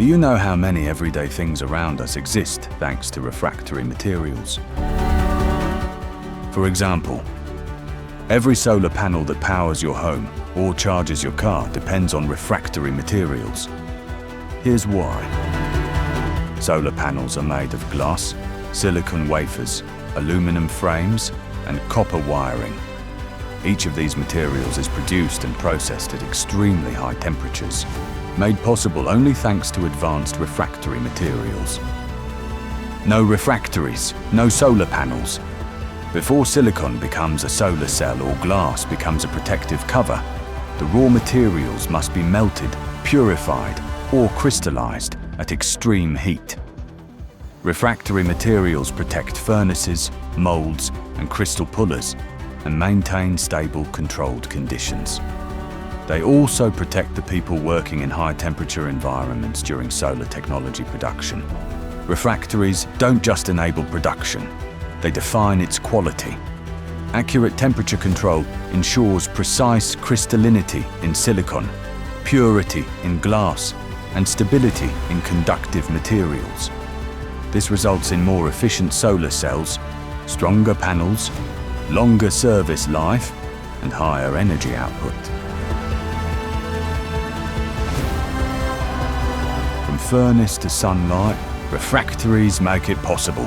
Do you know how many everyday things around us exist thanks to refractory materials? For example, every solar panel that powers your home or charges your car depends on refractory materials. Here's why. Solar panels are made of glass, silicon wafers, aluminum frames, and copper wiring. Each of these materials is produced and processed at extremely high temperatures, made possible only thanks to advanced refractory materials. No refractories, no solar panels. Before silicon becomes a solar cell or glass becomes a protective cover, the raw materials must be melted, purified, or crystallized at extreme heat. Refractory materials protect furnaces, molds, and crystal pullers and maintain stable, controlled conditions. They also protect the people working in high-temperature environments during solar technology production. Refractories don't just enable production, they define its quality. Accurate temperature control ensures precise crystallinity in silicon, purity in glass, and stability in conductive materials. This results in more efficient solar cells, stronger panels, longer service life, and higher energy output. From furnace to sunlight, refractories make it possible.